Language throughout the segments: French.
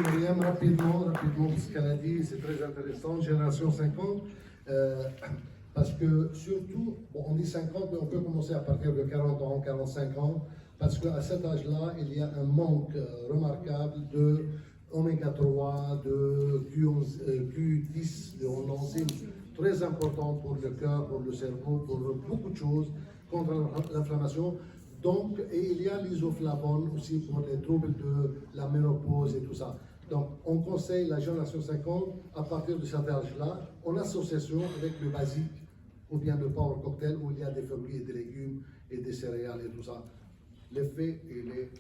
Myriam, rapidement, parce qu'elle a dit, c'est très intéressant, génération 50, parce que surtout, bon, on dit 50, mais on peut commencer à partir de 40 ans, 45 ans, parce qu'à cet âge-là, il y a un manque remarquable de oméga 3, de Q10, de enzymes très importantes pour le cœur, pour le cerveau, pour beaucoup de choses, contre l'inflammation. Donc, et il y a l'isoflavone aussi pour les troubles de la ménopause et tout ça. Donc, on conseille la génération 50 à partir de cet âge-là, en association avec le basique ou bien le power cocktail où il y a des fruits et des légumes et des céréales et tout ça. L'effet, il est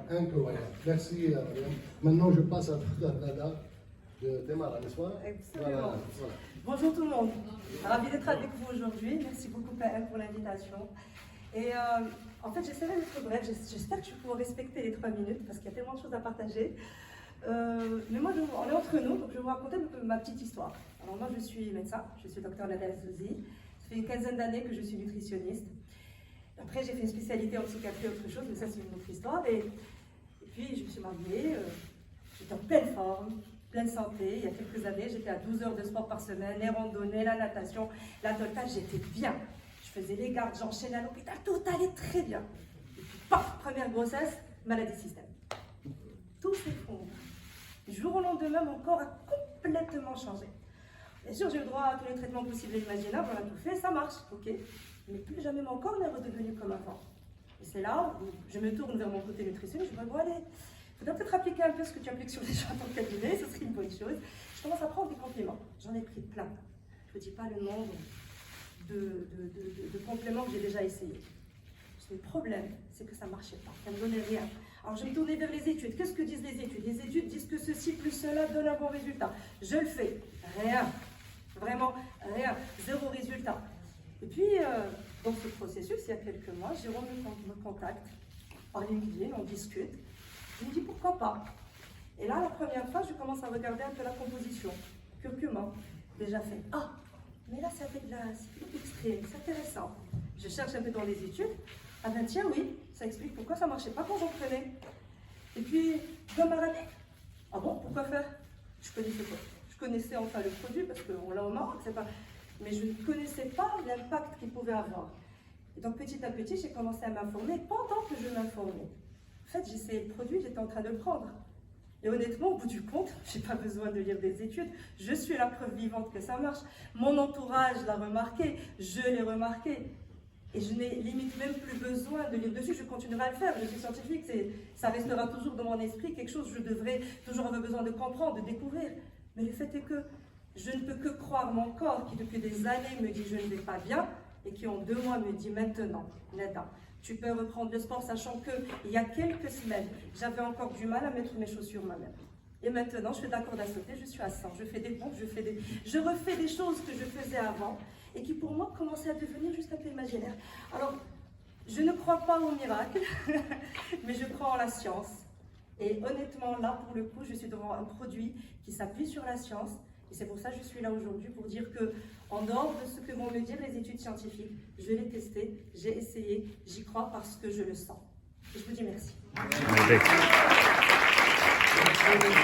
incroyable. Merci, Mariam. Maintenant, je passe à Nada de Temara, n'est-ce pas? Absolument. Voilà. Bonjour tout le monde. Ravi d'être avec vous aujourd'hui. Merci beaucoup, PM, pour l'invitation. Et en fait, j'essaierai d'être bref. J'espère que je vais pouvoir respecter les 3 minutes parce qu'il y a tellement de choses à partager. Mais moi, on est entre nous, donc je vais vous raconter ma petite histoire. Alors moi, je suis médecin, je suis docteur Nada Zouzi. Ça fait une quinzaine d'années que je suis nutritionniste. Après, j'ai fait une spécialité en psychiatrie, autre chose, mais ça, c'est une autre histoire. Et puis, je me suis mariée, j'étais en pleine forme, pleine santé. Il y a quelques années, j'étais à 12 heures de sport par semaine, les randonnées, la natation, la totale, j'étais bien. Je faisais les gardes, j'enchaînais à l'hôpital, tout allait très bien. Et puis, paf, première grossesse, maladie système. Tout s'effondre. Du jour au lendemain, mon corps a complètement changé. Bien sûr, j'ai eu le droit à tous les traitements possibles et imaginables, on a tout fait, ça marche, ok. Mais plus jamais mon corps n'est redevenu comme avant. Et c'est là où je me tourne vers mon côté nutritionniste, je me dis, bon allez, il faudrait peut-être appliquer un peu ce que tu appliques sur les gens dans le cabinet, ce serait une bonne chose. Je commence à prendre des compléments, j'en ai pris plein. Je ne dis pas le nombre de compléments que j'ai déjà essayés. Le problème, c'est que ça ne marchait pas, ça ne donnait rien. Alors je me tournais vers les études. Qu'est-ce que disent les études? Les études disent que ceci plus cela donne un bon résultat. Je le fais, rien. Vraiment rien, zéro résultat. Et puis, dans ce processus, il y a quelques mois, Jérôme me contacte par LinkedIn, on discute. Je me dis pourquoi pas. Et là, la première fois, je commence à regarder un peu la composition. Curcuma, déjà fait. Ah, mais là, c'est avec de la cyclodextrine, c'est intéressant. Je cherche un peu dans les études. Ah ben tiens, oui, ça explique pourquoi ça ne marchait pas quand j'en prenais. Et puis, gomme arabique. Ah bon, pourquoi faire? Je connaissais pas. Je connaissais enfin le produit parce qu'on l'a au Maroc, c'est pas... mais je ne connaissais pas l'impact qu'il pouvait avoir. Et donc petit à petit, j'ai commencé à m'informer. Pendant que je m'informais, en fait, j'essayais le produit, j'étais en train de le prendre. Et honnêtement, au bout du compte, je n'ai pas besoin de lire des études. Je suis la preuve vivante que ça marche. Mon entourage l'a remarqué, je l'ai remarqué. Et je n'ai limite même plus besoin de lire dessus, je continuerai à le faire. Je suis scientifique, ça restera toujours dans mon esprit, quelque chose que je devrais toujours avoir besoin de comprendre, de découvrir. Mais le fait est que je ne peux que croire mon corps qui depuis des années me dit je ne vais pas bien et qui en 2 mois me dit maintenant, Nada, tu peux reprendre le sport, sachant qu'il y a quelques semaines, j'avais encore du mal à mettre mes chaussures moi-même. Et maintenant, je suis d'accord à sauter, je suis à 100, je fais des pompes, je refais des choses que je faisais avant et qui pour moi commençaient à devenir juste un peu imaginaires. Alors, je ne crois pas au miracle, mais je crois en la science. Et honnêtement, là, pour le coup, je suis devant un produit qui s'appuie sur la science. Et c'est pour ça que je suis là aujourd'hui, pour dire que, en dehors de ce que vont me dire les études scientifiques, je l'ai testé, j'ai essayé, j'y crois parce que je le sens. Et je vous dis merci.